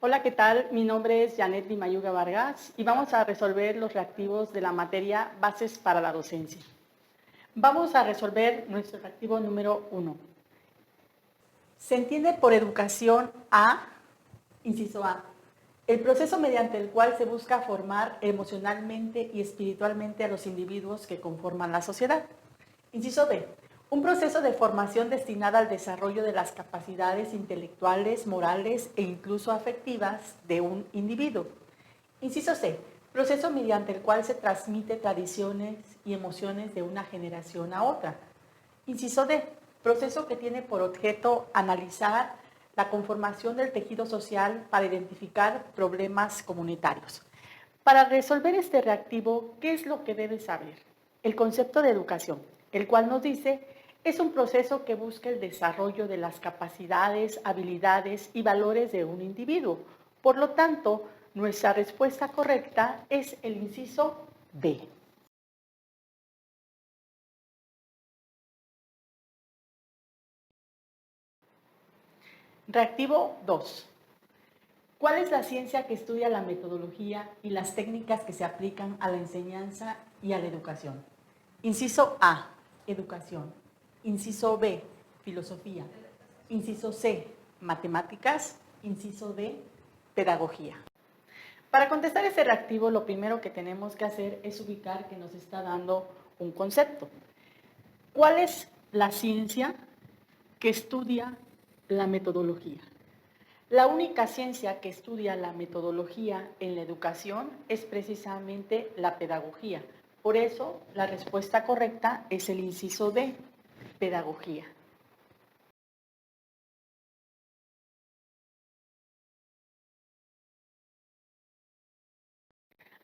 Hola, ¿qué tal? Mi nombre es Janet Limayuga Vargas y vamos a resolver los reactivos de la materia Bases para la Docencia. Vamos a resolver nuestro reactivo número 1. Se entiende por educación inciso A, el proceso mediante el cual se busca formar emocionalmente y espiritualmente a los individuos que conforman la sociedad. Inciso B, un proceso de formación destinada al desarrollo de las capacidades intelectuales, morales e incluso afectivas de un individuo. Inciso C, proceso mediante el cual se transmite tradiciones y emociones de una generación a otra. Inciso D, proceso que tiene por objeto analizar la conformación del tejido social para identificar problemas comunitarios. Para resolver este reactivo, ¿qué es lo que debes saber? El concepto de educación, el cual nos dice, es un proceso que busca el desarrollo de las capacidades, habilidades y valores de un individuo. Por lo tanto, nuestra respuesta correcta es el inciso B. Reactivo 2. ¿Cuál es la ciencia que estudia la metodología y las técnicas que se aplican a la enseñanza y a la educación? Inciso A, educación. Inciso B, filosofía. Inciso C, matemáticas. Inciso D, pedagogía. Para contestar este reactivo, lo primero que tenemos que hacer es ubicar que nos está dando un concepto. ¿Cuál es la ciencia que estudia la metodología? La única ciencia que estudia la metodología en la educación es precisamente la pedagogía. Por eso, la respuesta correcta es el inciso D, pedagogía.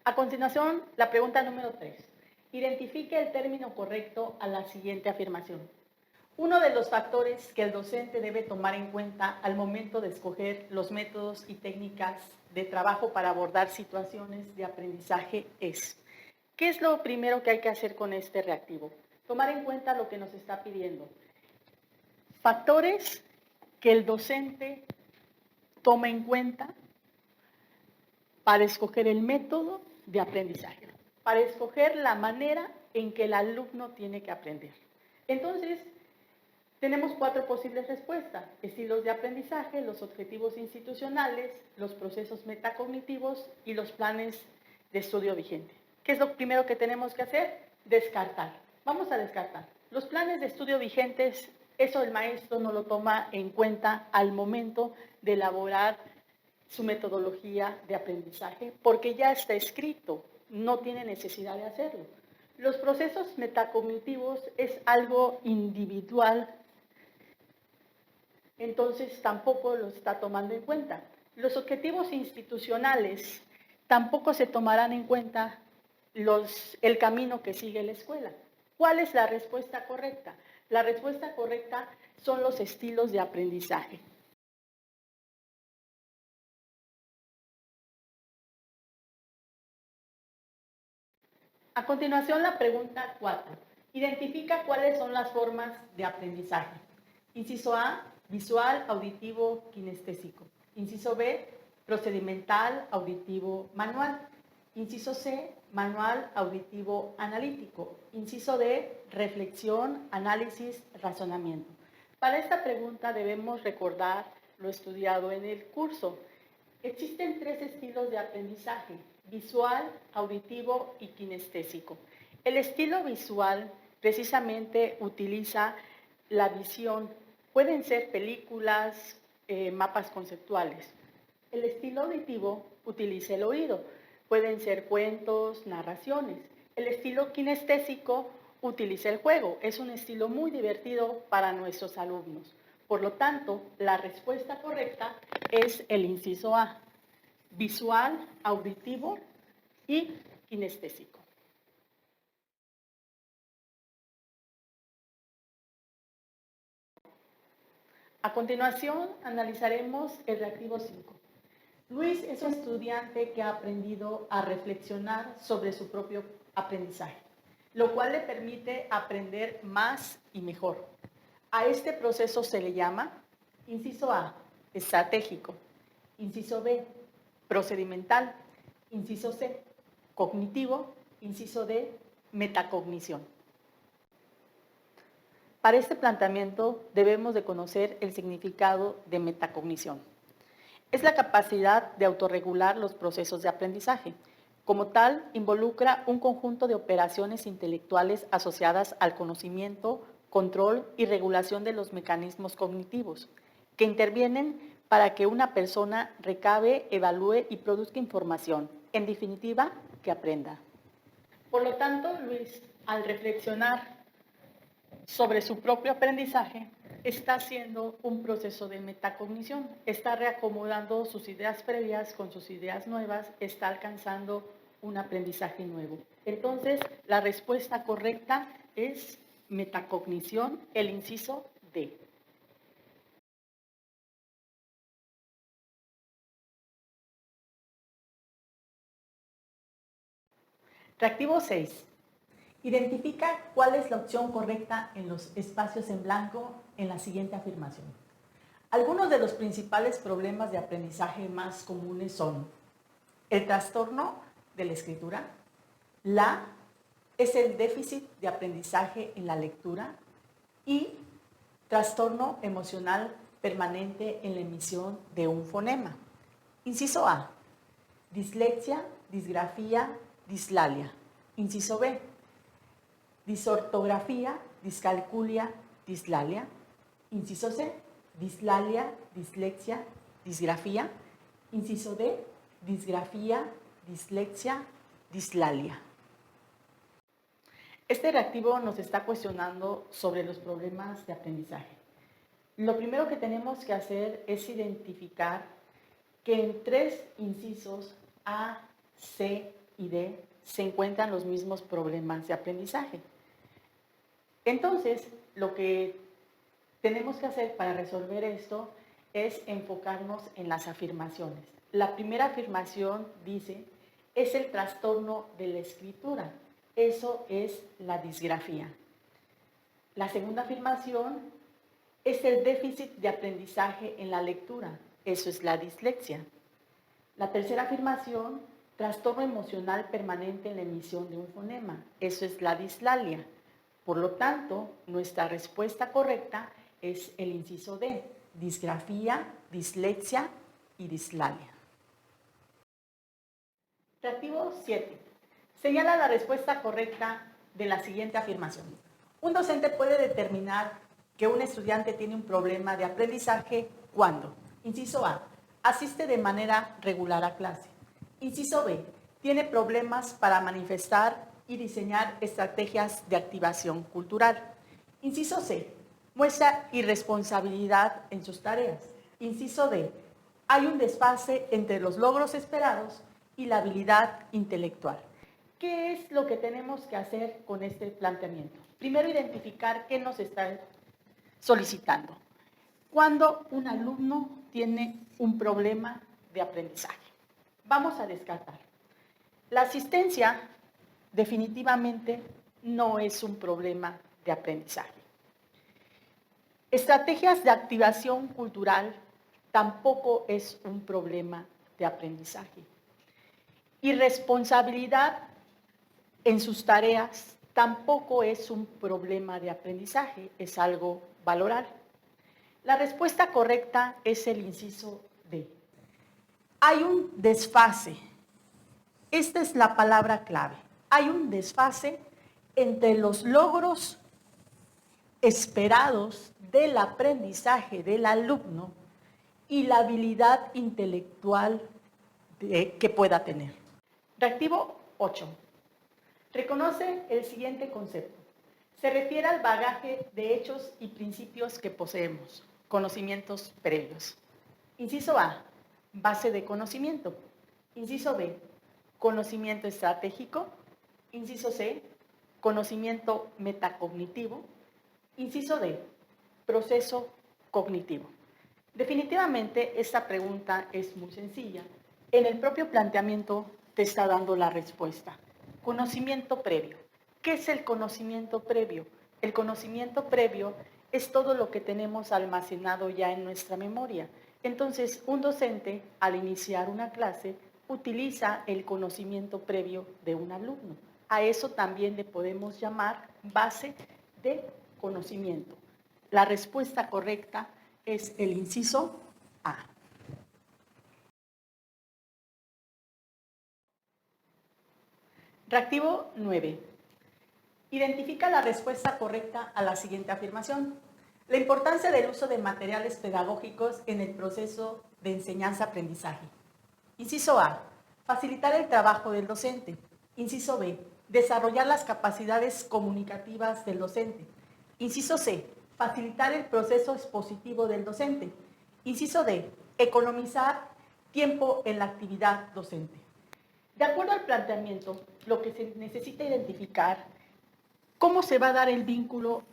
A continuación, la pregunta número 3. Identifique el término correcto a la siguiente afirmación. Uno de los factores que el docente debe tomar en cuenta al momento de escoger los métodos y técnicas de trabajo para abordar situaciones de aprendizaje es: ¿qué es lo primero que hay que hacer con este reactivo? Tomar en cuenta lo que nos está pidiendo. Factores que el docente toma en cuenta para escoger el método de aprendizaje, para escoger la manera en que el alumno tiene que aprender. Entonces, tenemos 4 posibles respuestas: estilos de aprendizaje, los objetivos institucionales, los procesos metacognitivos y los planes de estudio vigente. ¿Qué es lo primero que tenemos que hacer? Descartar. Vamos a descartar. Los planes de estudio vigentes, eso el maestro no lo toma en cuenta al momento de elaborar su metodología de aprendizaje, porque ya está escrito, no tiene necesidad de hacerlo. Los procesos metacognitivos es algo individual, entonces tampoco lo está tomando en cuenta. Los objetivos institucionales tampoco se tomarán en cuenta el camino que sigue la escuela. ¿Cuál es la respuesta correcta? La respuesta correcta son los estilos de aprendizaje. A continuación, la pregunta 4. Identifica cuáles son las formas de aprendizaje. Inciso A, visual, auditivo, kinestésico. Inciso B, procedimental, auditivo, manual. Inciso C, manual, auditivo, analítico. Inciso D, reflexión, análisis, razonamiento. Para esta pregunta debemos recordar lo estudiado en el curso. Existen 3 estilos de aprendizaje: visual, auditivo y kinestésico. El estilo visual precisamente utiliza la visión. Pueden ser películas, mapas conceptuales. El estilo auditivo utiliza el oído. Pueden ser cuentos, narraciones. El estilo kinestésico utiliza el juego. Es un estilo muy divertido para nuestros alumnos. Por lo tanto, la respuesta correcta es el inciso A: visual, auditivo y kinestésico. A continuación, analizaremos el reactivo 5. Luis es un estudiante que ha aprendido a reflexionar sobre su propio aprendizaje, lo cual le permite aprender más y mejor. A este proceso se le llama, inciso A, estratégico. Inciso B, procedimental. Inciso C, cognitivo. Inciso D, metacognición. Para este planteamiento debemos de conocer el significado de metacognición. Es la capacidad de autorregular los procesos de aprendizaje. Como tal, involucra un conjunto de operaciones intelectuales asociadas al conocimiento, control y regulación de los mecanismos cognitivos, que intervienen para que una persona recabe, evalúe y produzca información, en definitiva, que aprenda. Por lo tanto, Luis, al reflexionar sobre su propio aprendizaje, está haciendo un proceso de metacognición, está reacomodando sus ideas previas con sus ideas nuevas, está alcanzando un aprendizaje nuevo. Entonces, la respuesta correcta es metacognición, el inciso D. Reactivo 6. Identifica cuál es la opción correcta en los espacios en blanco en la siguiente afirmación. Algunos de los principales problemas de aprendizaje más comunes son el trastorno de la escritura, es el déficit de aprendizaje en la lectura y trastorno emocional permanente en la emisión de un fonema. Inciso A, dislexia, disgrafía, dislalia. Inciso B, disortografía, discalculia, dislalia. Inciso C, dislalia, dislexia, disgrafía. Inciso D, disgrafía, dislexia, dislalia. Este reactivo nos está cuestionando sobre los problemas de aprendizaje. Lo primero que tenemos que hacer es identificar que en 3 incisos A, C y D se encuentran los mismos problemas de aprendizaje. Entonces, lo que tenemos que hacer para resolver esto es enfocarnos en las afirmaciones. La primera afirmación dice, es el trastorno de la escritura. Eso es la disgrafía. La segunda afirmación es el déficit de aprendizaje en la lectura. Eso es la dislexia. La tercera afirmación, trastorno emocional permanente en la emisión de un fonema. Eso es la dislalia. Por lo tanto, nuestra respuesta correcta es el inciso D, disgrafía, dislexia y dislalia. Reactivo 7. Señala la respuesta correcta de la siguiente afirmación. Un docente puede determinar que un estudiante tiene un problema de aprendizaje cuando, inciso A, asiste de manera regular a clase. Inciso B, tiene problemas para manifestar y diseñar estrategias de activación cultural. Inciso C, muestra irresponsabilidad en sus tareas. Inciso D, hay un desfase entre los logros esperados y la habilidad intelectual. ¿Qué es lo que tenemos que hacer con este planteamiento? Primero, identificar qué nos está solicitando. Cuando un alumno tiene un problema de aprendizaje. Vamos a descartar. La asistencia definitivamente no es un problema de aprendizaje. Estrategias de activación cultural tampoco es un problema de aprendizaje. Irresponsabilidad en sus tareas tampoco es un problema de aprendizaje, es algo valorar. La respuesta correcta es el inciso D. Hay un desfase. Esta es la palabra clave. Hay un desfase entre los logros esperados del aprendizaje del alumno y la habilidad intelectual que pueda tener. Reactivo 8. Reconoce el siguiente concepto. Se refiere al bagaje de hechos y principios que poseemos, conocimientos previos. Inciso A, base de conocimiento. Inciso B, conocimiento estratégico. Inciso C, conocimiento metacognitivo. Inciso D, proceso cognitivo. Definitivamente esta pregunta es muy sencilla. En el propio planteamiento te está dando la respuesta. Conocimiento previo. ¿Qué es el conocimiento previo? El conocimiento previo es todo lo que tenemos almacenado ya en nuestra memoria. Entonces, un docente, al iniciar una clase, utiliza el conocimiento previo de un alumno. A eso también le podemos llamar base de conocimiento. La respuesta correcta es el inciso A. Reactivo 9. Identifica la respuesta correcta a la siguiente afirmación. La importancia del uso de materiales pedagógicos en el proceso de enseñanza-aprendizaje. Inciso A. Facilitar el trabajo del docente. Inciso B. Desarrollar las capacidades comunicativas del docente. Inciso C. Facilitar el proceso expositivo del docente. Inciso D. Economizar tiempo en la actividad docente. De acuerdo al planteamiento, lo que se necesita identificar, ¿cómo se va a dar el vínculo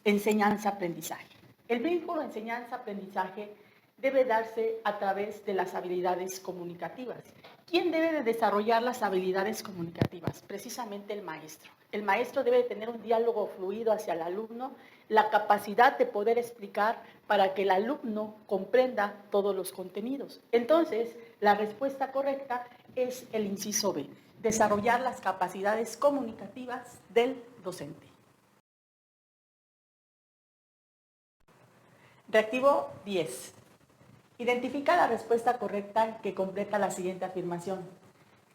enseñanza-aprendizaje? El vínculo enseñanza-aprendizaje debe darse a través de las habilidades comunicativas. ¿Quién debe de desarrollar las habilidades comunicativas? Precisamente el maestro. El maestro debe tener un diálogo fluido hacia el alumno, la capacidad de poder explicar para que el alumno comprenda todos los contenidos. Entonces, la respuesta correcta es el inciso B, desarrollar las capacidades comunicativas del docente. Reactivo 10. Identifica la respuesta correcta que completa la siguiente afirmación.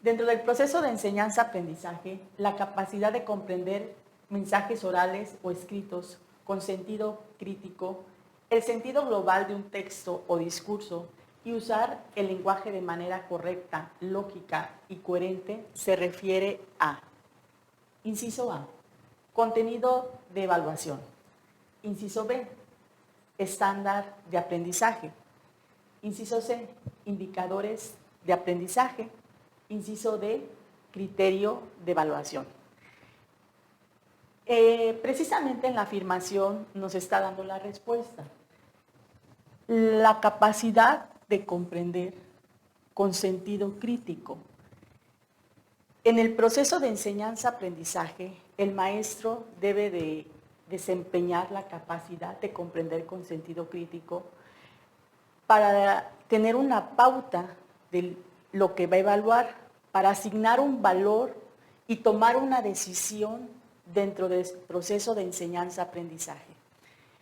Dentro del proceso de enseñanza-aprendizaje, la capacidad de comprender mensajes orales o escritos con sentido crítico, el sentido global de un texto o discurso y usar el lenguaje de manera correcta, lógica y coherente se refiere a: inciso A, contenido de evaluación. Inciso B, estándar de aprendizaje. Inciso C, indicadores de aprendizaje. Inciso D, criterio de evaluación. Precisamente en la afirmación nos está dando la respuesta. La capacidad de comprender con sentido crítico. En el proceso de enseñanza-aprendizaje, el maestro debe de desempeñar la capacidad de comprender con sentido crítico para tener una pauta de lo que va a evaluar, para asignar un valor y tomar una decisión dentro del proceso de enseñanza-aprendizaje.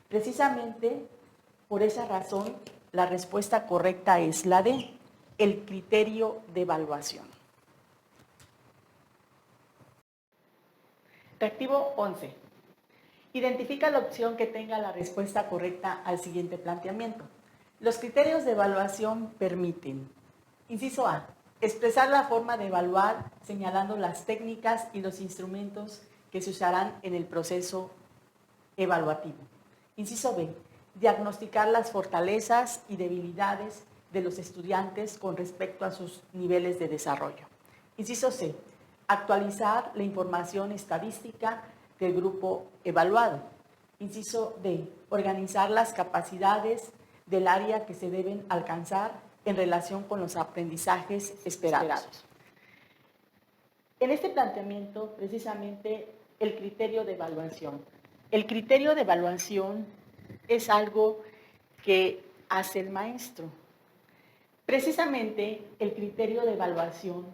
Precisamente por esa razón, la respuesta correcta es la D, el criterio de evaluación. Reactivo 11. Identifica la opción que tenga la respuesta correcta al siguiente planteamiento. Los criterios de evaluación permiten: inciso A, expresar la forma de evaluar señalando las técnicas y los instrumentos que se usarán en el proceso evaluativo. Inciso B, diagnosticar las fortalezas y debilidades de los estudiantes con respecto a sus niveles de desarrollo. Inciso C, actualizar la información estadística del grupo evaluado. Inciso D, organizar las capacidades del área que se deben alcanzar en relación con los aprendizajes esperados. En este planteamiento, precisamente, el criterio de evaluación. El criterio de evaluación es algo que hace el maestro. Precisamente, el criterio de evaluación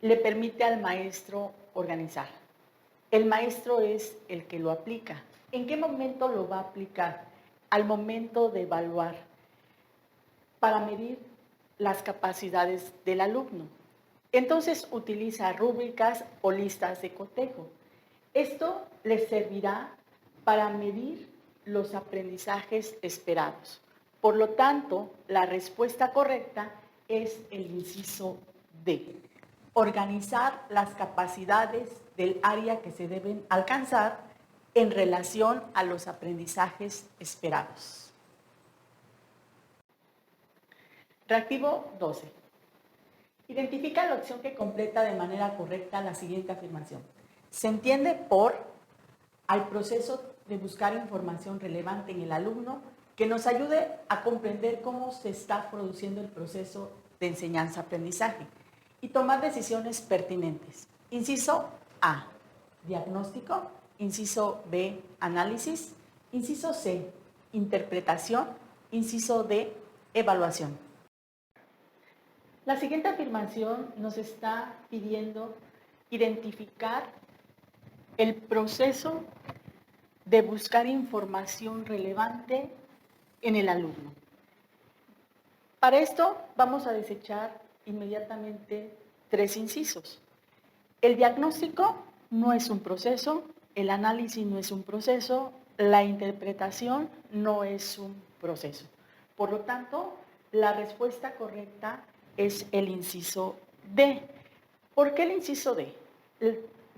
le permite al maestro organizar. El maestro es el que lo aplica. ¿En qué momento lo va a aplicar? Al momento de evaluar, para medir las capacidades del alumno. Entonces utiliza rúbricas o listas de cotejo. Esto les servirá para medir los aprendizajes esperados. Por lo tanto, la respuesta correcta es el inciso D. Organizar las capacidades del área que se deben alcanzar en relación a los aprendizajes esperados. Reactivo 12. Identifica la opción que completa de manera correcta la siguiente afirmación. Se entiende por al proceso de buscar información relevante en el alumno que nos ayude a comprender cómo se está produciendo el proceso de enseñanza-aprendizaje y tomar decisiones pertinentes. Inciso A, diagnóstico. Inciso B, análisis. Inciso C, interpretación. Inciso D, evaluación. La siguiente afirmación nos está pidiendo identificar el proceso de buscar información relevante en el alumno. Para esto vamos a desechar inmediatamente 3 incisos. El diagnóstico no es un proceso, el análisis no es un proceso, la interpretación no es un proceso. Por lo tanto, la respuesta correcta es el inciso D. ¿Por qué el inciso D?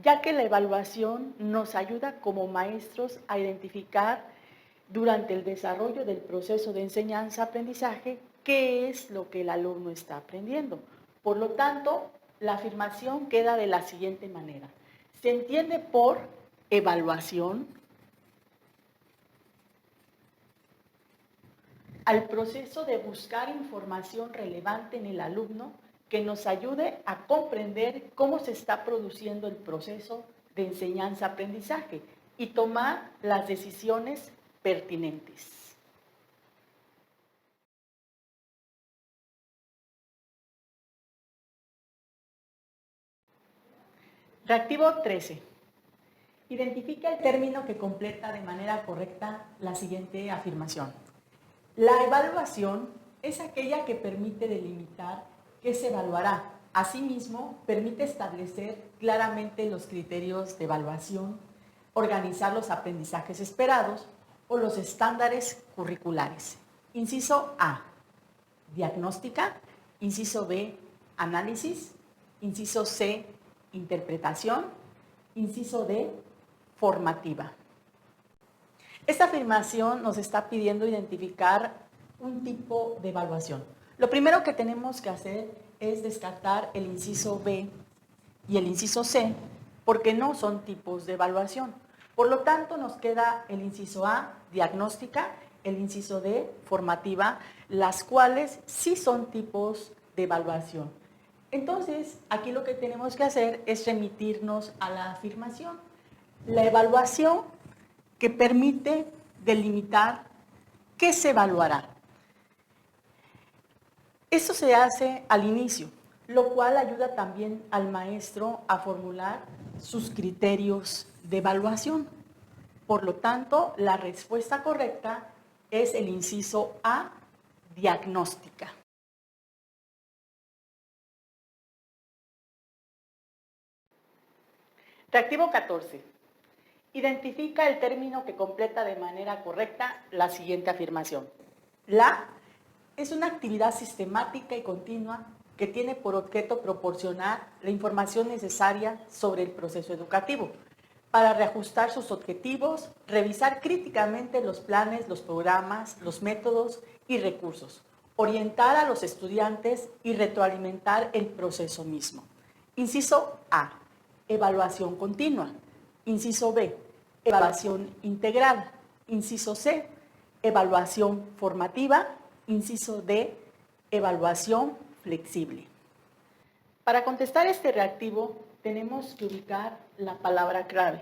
Ya que la evaluación nos ayuda como maestros a identificar durante el desarrollo del proceso de enseñanza-aprendizaje qué es lo que el alumno está aprendiendo. Por lo tanto, la afirmación queda de la siguiente manera. Se entiende por evaluación al proceso de buscar información relevante en el alumno que nos ayude a comprender cómo se está produciendo el proceso de enseñanza-aprendizaje y tomar las decisiones pertinentes. Reactivo 13. Identifica el término que completa de manera correcta la siguiente afirmación. La evaluación es aquella que permite delimitar qué se evaluará. Asimismo, permite establecer claramente los criterios de evaluación, organizar los aprendizajes esperados o los estándares curriculares. Inciso A, diagnóstica. Inciso B, análisis. Inciso C, interpretación. Inciso D, formativa. Esta afirmación nos está pidiendo identificar un tipo de evaluación. Lo primero que tenemos que hacer es descartar el inciso B y el inciso C, porque no son tipos de evaluación. Por lo tanto, nos queda el inciso A, diagnóstica, el inciso D, formativa, las cuales sí son tipos de evaluación. Entonces, aquí lo que tenemos que hacer es remitirnos a la afirmación. La evaluación que permite delimitar qué se evaluará. Eso se hace al inicio, lo cual ayuda también al maestro a formular sus criterios de evaluación. Por lo tanto, la respuesta correcta es el inciso A, diagnóstica. Reactivo 14. Identifica el término que completa de manera correcta la siguiente afirmación. La es una actividad sistemática y continua que tiene por objeto proporcionar la información necesaria sobre el proceso educativo para reajustar sus objetivos, revisar críticamente los planes, los programas, los métodos y recursos, orientar a los estudiantes y retroalimentar el proceso mismo. Inciso A, evaluación continua. Inciso B, evaluación integral. Inciso C, evaluación formativa. Inciso D, evaluación flexible. Para contestar este reactivo, tenemos que ubicar la palabra clave,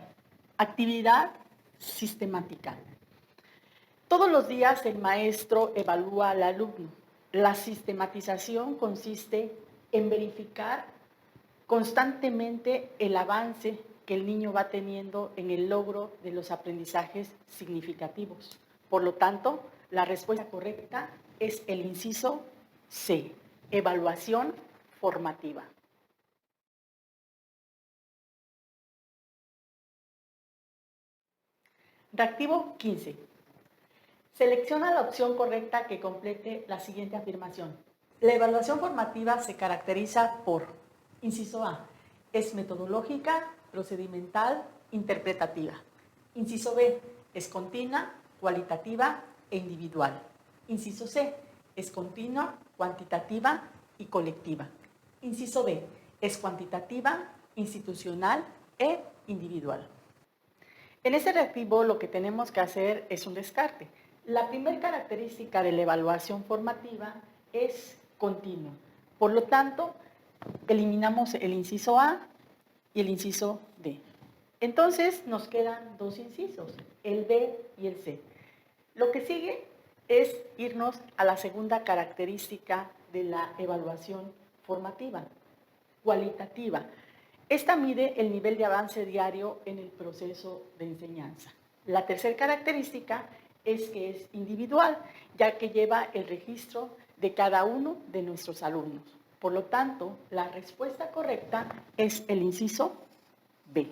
actividad sistemática. Todos los días el maestro evalúa al alumno. La sistematización consiste en verificar constantemente el avance que el niño va teniendo en el logro de los aprendizajes significativos. Por lo tanto, la respuesta correcta es el inciso C, evaluación formativa. Reactivo 15. Selecciona la opción correcta que complete la siguiente afirmación. La evaluación formativa se caracteriza por, inciso A, es metodológica, procedimental, interpretativa. Inciso B, es continua, cualitativa e individual. Inciso C, es continua, cuantitativa y colectiva. Inciso D, es cuantitativa, institucional e individual. En ese reactivo lo que tenemos que hacer es un descarte. La primera característica de la evaluación formativa es continua. Por lo tanto, eliminamos el inciso A y el inciso D. Entonces nos quedan dos incisos, el B y el C. Lo que sigue es irnos a la segunda característica de la evaluación formativa, cualitativa. Esta mide el nivel de avance diario en el proceso de enseñanza. La tercera característica es que es individual, ya que lleva el registro de cada uno de nuestros alumnos. Por lo tanto, la respuesta correcta es el inciso B.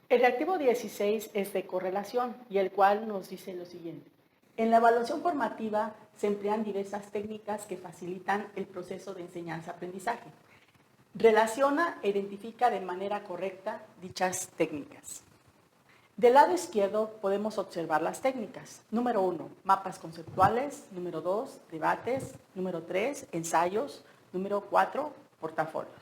El reactivo 16 es de correlación y el cual nos dice lo siguiente. En la evaluación formativa se emplean diversas técnicas que facilitan el proceso de enseñanza-aprendizaje. Relaciona e identifica de manera correcta dichas técnicas. Del lado izquierdo podemos observar las técnicas. Número 1, mapas conceptuales. Número 2, debates. Número 3, ensayos. Número 4, portafolios.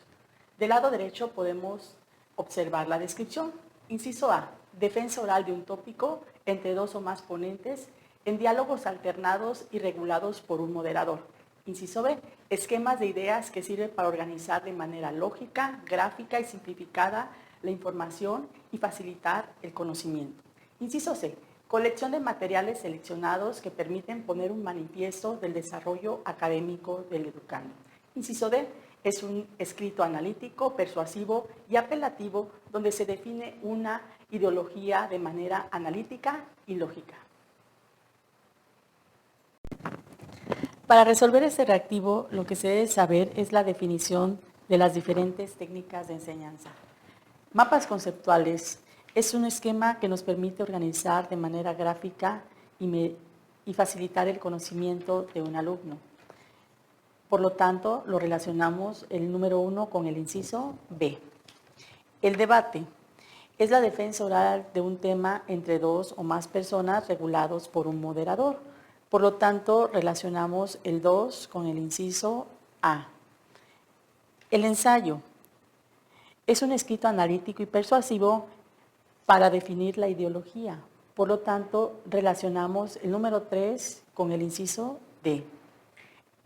Del lado derecho podemos observar la descripción. Inciso A, defensa oral de un tópico entre dos o más ponentes en diálogos alternados y regulados por un moderador. Inciso B, esquemas de ideas que sirven para organizar de manera lógica, gráfica y simplificada la información y facilitar el conocimiento. Inciso C, colección de materiales seleccionados que permiten poner un manifiesto del desarrollo académico del educando. Inciso D, es un escrito analítico, persuasivo y apelativo donde se define una ideología de manera analítica y lógica. Para resolver este reactivo, lo que se debe saber es la definición de las diferentes técnicas de enseñanza. Mapas conceptuales es un esquema que nos permite organizar de manera gráfica y facilitar el conocimiento de un alumno. Por lo tanto, lo relacionamos el número 1 con el inciso B. El debate es la defensa oral de un tema entre dos o más personas regulados por un moderador. Por lo tanto, relacionamos el 2 con el inciso A. El ensayo es un escrito analítico y persuasivo para definir la ideología. Por lo tanto, relacionamos el número 3 con el inciso D.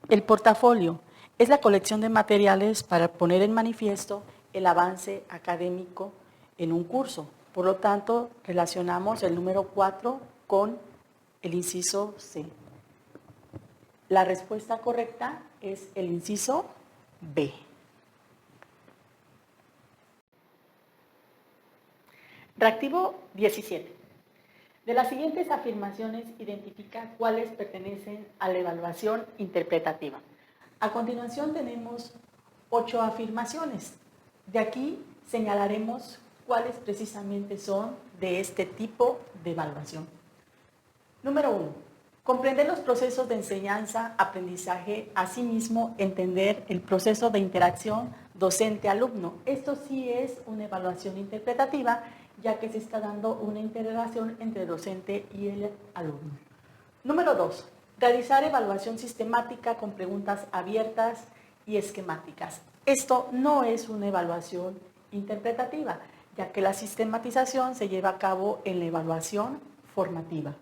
El portafolio es la colección de materiales para poner en manifiesto el avance académico en un curso. Por lo tanto, relacionamos el número 4 con el inciso C. La respuesta correcta es el inciso B. Reactivo 17. De las siguientes afirmaciones, identifica cuáles pertenecen a la evaluación interpretativa. A continuación tenemos 8 afirmaciones. De aquí señalaremos cuáles precisamente son de este tipo de evaluación. Número 1. Comprender los procesos de enseñanza, aprendizaje, asimismo entender el proceso de interacción docente-alumno. Esto sí es una evaluación interpretativa, ya que se está dando una interrelación entre el docente y el alumno. Número 2. Realizar evaluación sistemática con preguntas abiertas y esquemáticas. Esto no es una evaluación interpretativa, ya que la sistematización se lleva a cabo en la evaluación formativa.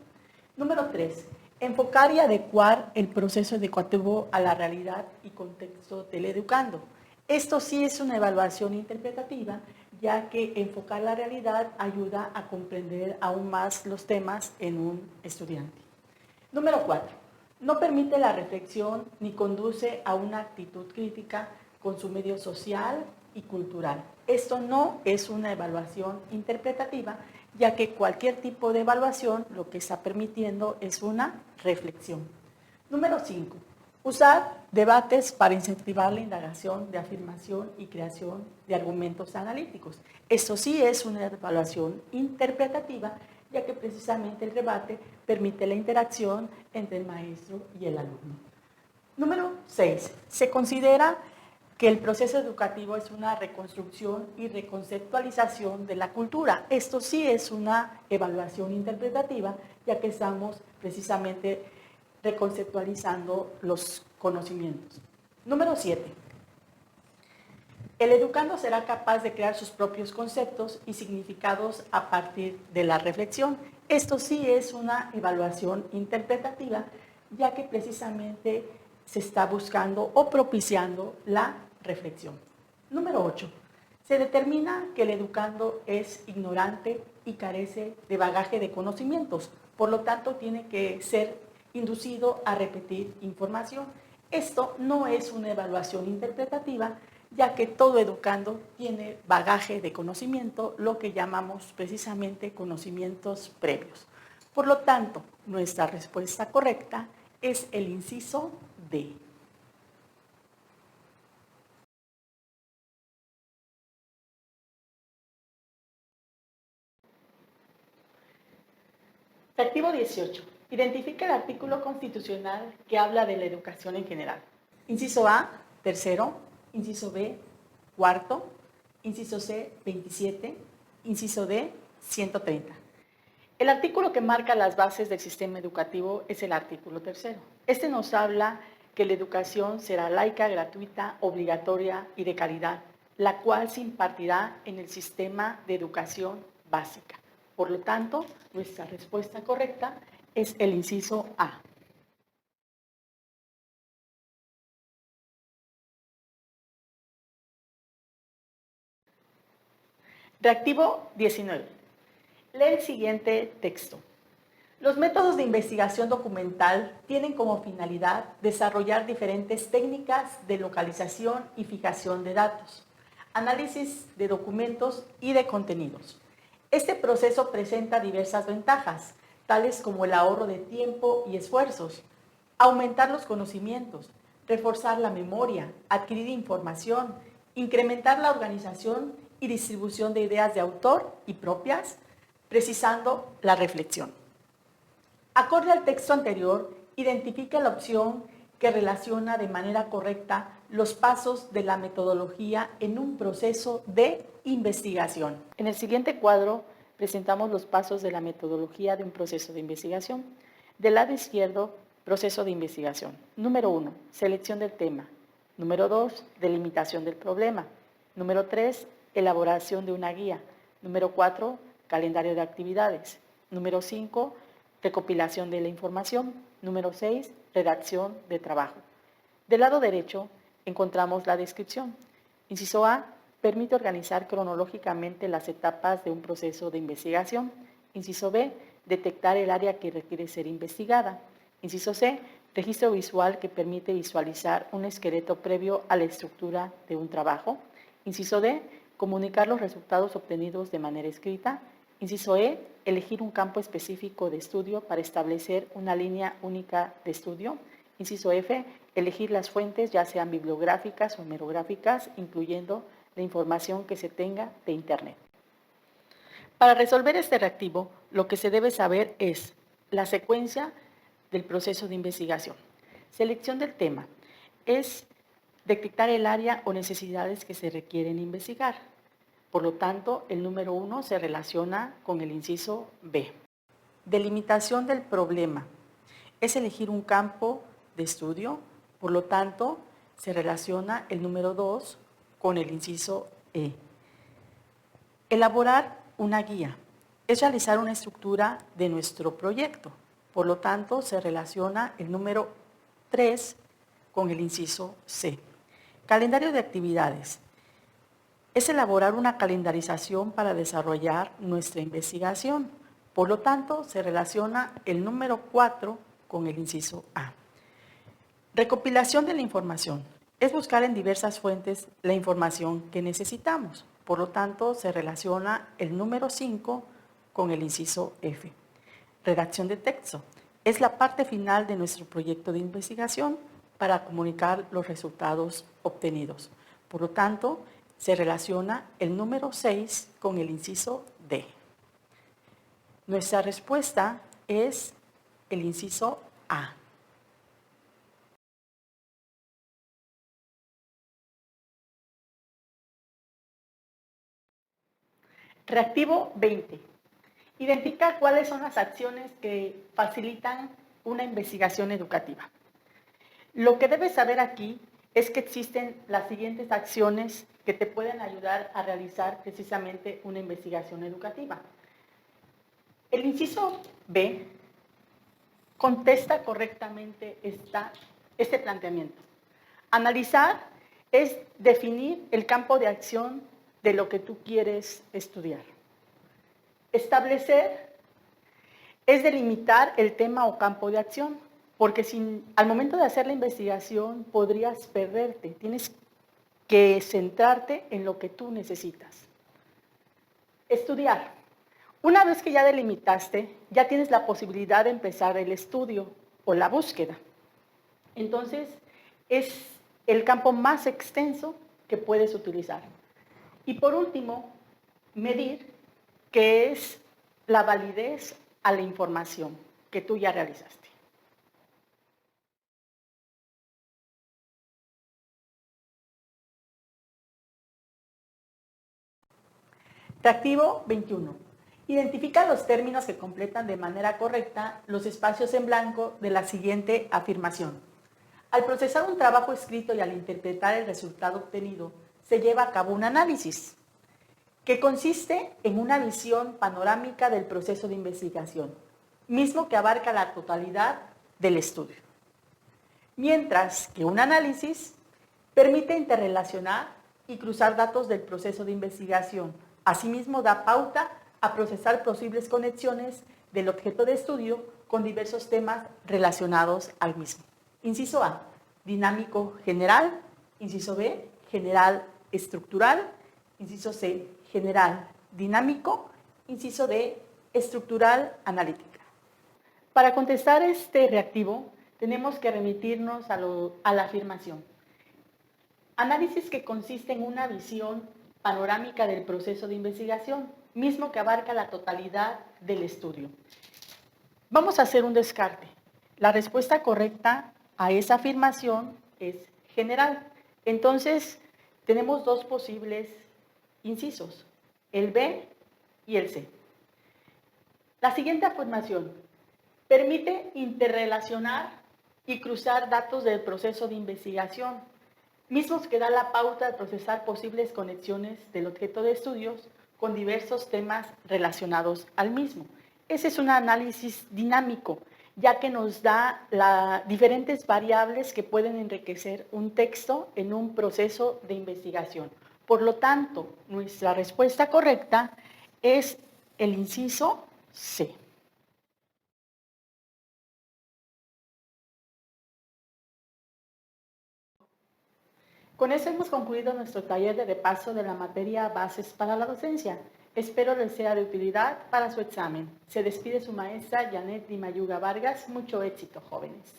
Número 3. Enfocar y adecuar el proceso educativo a la realidad y contexto del educando. Esto sí es una evaluación interpretativa, ya que enfocar la realidad ayuda a comprender aún más los temas en un estudiante. Número 4. No permite la reflexión ni conduce a una actitud crítica con su medio social y cultural. Esto no es una evaluación interpretativa, ya que cualquier tipo de evaluación lo que está permitiendo es una reflexión. Número 5. Usar debates para incentivar la indagación de afirmación y creación de argumentos analíticos. Esto sí es una evaluación interpretativa, ya que precisamente el debate permite la interacción entre el maestro y el alumno. Número 6. Se considera que el proceso educativo es una reconstrucción y reconceptualización de la cultura. Esto sí es una evaluación interpretativa, ya que estamos precisamente reconceptualizando los conocimientos. Número 7. El educando será capaz de crear sus propios conceptos y significados a partir de la reflexión. Esto sí es una evaluación interpretativa, ya que precisamente se está buscando o propiciando la reflexión. Número 8. Se determina que el educando es ignorante y carece de bagaje de conocimientos, por lo tanto tiene que ser inducido a repetir información. Esto no es una evaluación interpretativa, ya que todo educando tiene bagaje de conocimiento, lo que llamamos precisamente conocimientos previos. Por lo tanto, nuestra respuesta correcta es el inciso D. Reactivo 18. Identifica el artículo constitucional que habla de la educación en general. Inciso A, tercero. Inciso B, cuarto. Inciso C, 27. Inciso D, 130. El artículo que marca las bases del sistema educativo es el artículo tercero. Este nos habla que la educación será laica, gratuita, obligatoria y de calidad, la cual se impartirá en el sistema de educación básica. Por lo tanto, nuestra respuesta correcta es el inciso A. Reactivo 19. Lee el siguiente texto. Los métodos de investigación documental tienen como finalidad desarrollar diferentes técnicas de localización y fijación de datos, análisis de documentos y de contenidos. Este proceso presenta diversas ventajas, tales como el ahorro de tiempo y esfuerzos, aumentar los conocimientos, reforzar la memoria, adquirir información, incrementar la organización y distribución de ideas de autor y propias, precisando la reflexión. Acorde al texto anterior, identifica la opción que relaciona de manera correcta los pasos de la metodología en un proceso de investigación. En el siguiente cuadro presentamos los pasos de la metodología de un proceso de investigación. Del lado izquierdo, proceso de investigación. Número 1, selección del tema. Número 2, delimitación del problema. Número 3, elaboración de una guía. Número 4, calendario de actividades. Número 5, recopilación de la información. Número 6, redacción de trabajo. Del lado derecho encontramos la descripción. Inciso A, permite organizar cronológicamente las etapas de un proceso de investigación. Inciso B, detectar el área que requiere ser investigada. Inciso C, registro visual que permite visualizar un esqueleto previo a la estructura de un trabajo. Inciso D, comunicar los resultados obtenidos de manera escrita. Inciso E, elegir un campo específico de estudio para establecer una línea única de estudio. Inciso F, elegir las fuentes, ya sean bibliográficas o hemerográficas, incluyendo la información que se tenga de Internet. Para resolver este reactivo, lo que se debe saber es la secuencia del proceso de investigación. Selección del tema es detectar el área o necesidades que se requieren investigar. Por lo tanto, el número 1 se relaciona con el inciso B. Delimitación del problema es elegir un campo de estudio. Por lo tanto, se relaciona el número 2 con el inciso E. Elaborar una guía es realizar una estructura de nuestro proyecto. Por lo tanto, se relaciona el número 3 con el inciso C. Calendario de actividades es elaborar una calendarización para desarrollar nuestra investigación. Por lo tanto, se relaciona el número 4 con el inciso A. Recopilación de la información es buscar en diversas fuentes la información que necesitamos. Por lo tanto, se relaciona el número 5 con el inciso F. Redacción de texto es la parte final de nuestro proyecto de investigación para comunicar los resultados obtenidos. Por lo tanto, se relaciona el número 6 con el inciso D. Nuestra respuesta es el inciso A. Reactivo 20. Identifica cuáles son las acciones que facilitan una investigación educativa. Lo que debes saber aquí es que existen las siguientes acciones que te pueden ayudar a realizar precisamente una investigación educativa. El inciso B Contesta correctamente este planteamiento. Analizar es definir el campo de acción de lo que tú quieres estudiar. Establecer es delimitar el tema o campo de acción, porque al momento de hacer la investigación podrías perderte. Tienes que centrarte en lo que tú necesitas. Estudiar. Una vez que ya delimitaste, ya tienes la posibilidad de empezar el estudio o la búsqueda. Entonces, es el campo más extenso que puedes utilizar. Y por último, medir, que es la validez a la información que tú ya realizaste. Reactivo 21. Identifica los términos que completan de manera correcta los espacios en blanco de la siguiente afirmación. Al procesar un trabajo escrito y al interpretar el resultado obtenido, se lleva a cabo un análisis, que consiste en una visión panorámica del proceso de investigación, mismo que abarca la totalidad del estudio. Mientras que un análisis permite interrelacionar y cruzar datos del proceso de investigación. Asimismo, da pauta a procesar posibles conexiones del objeto de estudio con diversos temas relacionados al mismo. Inciso A, dinámico general. Inciso B, general estructural. Inciso C, general dinámico. Inciso D, estructural analítica. Para contestar este reactivo, tenemos que remitirnos a la afirmación. Análisis que consiste en una visión panorámica del proceso de investigación, mismo que abarca la totalidad del estudio. Vamos a hacer un descarte. La respuesta correcta a esa afirmación es general. Entonces, tenemos dos posibles incisos, el B y el C. La siguiente afirmación permite interrelacionar y cruzar datos del proceso de investigación, mismos que da la pauta de procesar posibles conexiones del objeto de estudios con diversos temas relacionados al mismo. Ese es un análisis dinámico, ya que nos da diferentes variables que pueden enriquecer un texto en un proceso de investigación. Por lo tanto, nuestra respuesta correcta es el inciso C. Con eso hemos concluido nuestro taller de repaso de la materia Bases para la Docencia. Espero les sea de utilidad para su examen. Se despide su maestra Janet Di Mayuga Vargas. Mucho éxito, jóvenes.